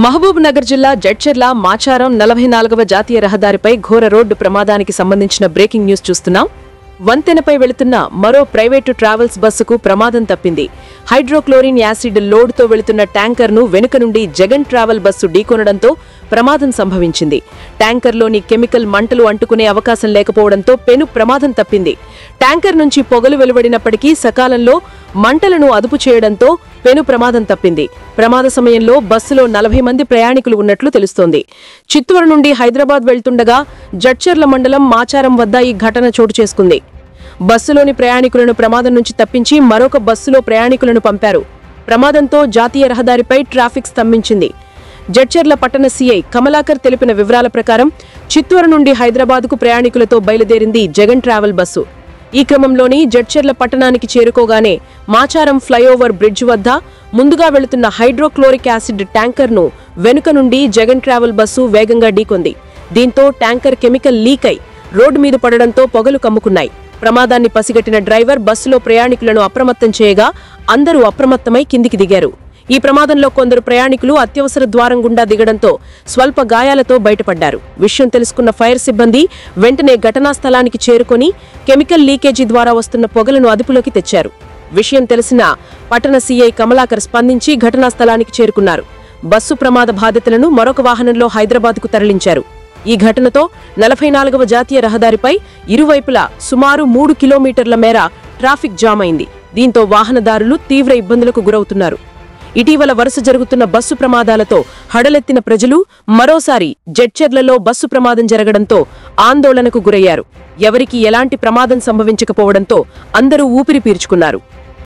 మహబూబ్ నగర్ జిల్లా జడ్చర్ల మాచారం 44వ జాతీయ రహదారిపై ఘోర రోడ్డు ప్రమాదానికి సంబంధించిన బ్రేకింగ్ న్యూస్ చూస్తున్నాం. వంతెనపై వెళుతున్న మరో ప్రైవేటు ట్రావెల్స్ బస్సుకు ప్రమాదం తప్పింది. హైడ్రోక్లోరిన్ యాసిడ్ లోడ్తో వెళుతున్న ట్యాంకర్ను వెనుక నుండి జగన్ ట్రావెల్ బస్సు ఢీకొనడంతో ప్రమాదం సంభవించింది. ట్యాంకర్లోని కెమికల్ మంటలు అంటుకునే అవకాశం లేకపోవడంతో పెను ప్రమాదం తప్పింది. ట్యాంకర్ నుంచి పొగలు వెలువడినప్పటికీ సకాలంలో మంటలను అదుపు చేయడంతో పెను ప్రమాదం తప్పింది. ప్రమాద సమయంలో బస్సులో 40 మంది ప్రయాణికులు ఉన్నట్లు తెలుస్తోంది. చిత్తూరు నుండి హైదరాబాద్ వెళ్తుండగా జడ్చర్ల మండలం మాచారం వద్ద ఈ ఘటన చోటు చేసుకుంది. బస్సులోని ప్రయాణికులను ప్రమాదం నుంచి తప్పించి మరొక బస్సులో ప్రయాణికులను పంపారు. ప్రమాదంతో జాతీయ రహదారిపై ట్రాఫిక్ స్తంభించింది. జడ్చర్ల పట్టణ సీఐ కమలాకర్ తెలిపిన వివరాల ప్రకారం చిత్తూరు నుండి హైదరాబాద్కు ప్రయాణికులతో బయలుదేరింది జగన్ ట్రావెల్ బస్సు. ఈ క్రమంలోని జడ్చర్ల పట్టణానికి చేరుకోగానే మాచారం ఫ్లైఓవర్ బ్రిడ్జ్ వద్ద ముందుగా వెళుతున్న హైడ్రోక్లోరిక్ యాసిడ్ ట్యాంకర్ను వెనుక నుండి జగన్ ట్రావెల్ బస్సు వేగంగా ఢీకొంది. దీంతో ట్యాంకర్ కెమికల్ లీక్ అయి రోడ్డు మీద పడడంతో పొగలు కమ్ముకున్నాయి. ప్రమాదాన్ని పసిగట్టిన డ్రైవర్ బస్సులో ప్రయాణికులను అప్రమత్తం చేయగా అందరూ అప్రమత్తమై కిందికి దిగారు. ఈ ప్రమాదంలో కొందరు ప్రయాణికులు అత్యవసర ద్వారం గుండా దిగడంతో స్వల్ప గాయాలతో బయటపడ్డారు. విషయం తెలుసుకున్న ఫైర్ సిబ్బంది వెంటనే ఘటనా స్థలానికి చేరుకొని కెమికల్ లీకేజీ ద్వారా వస్తున్న పొగలను అదుపులోకి తెచ్చారు. విషయం తెలిసిన పట్టణ సీఐ కమలాకర్ స్పందించి ఘటనా స్థలానికి చేరుకున్నారు. బస్సు ప్రమాద బాధితులను మరొక వాహనంలో హైదరాబాద్కు తరలించారు. ఈ ఘటనతో 44వ జాతీయ రహదారిపై ఇరువైపులా సుమారు 3 కిలోమీటర్ల మేర ట్రాఫిక్ జామ్ అయింది. దీంతో వాహనదారులు తీవ్ర ఇబ్బందులకు గురవుతున్నారు. ఇటీవల వరుస జరుగుతున్న బస్సు ప్రమాదాలతో హడలెత్తిన ప్రజలు మరోసారి జడ్చర్లలో బస్సు ప్రమాదం జరగడంతో ఆందోళనకు గురయ్యారు. ఎవరికీ ఎలాంటి ప్రమాదం సంభవించకపోవడంతో అందరూ ఊపిరి పీల్చుకున్నారు.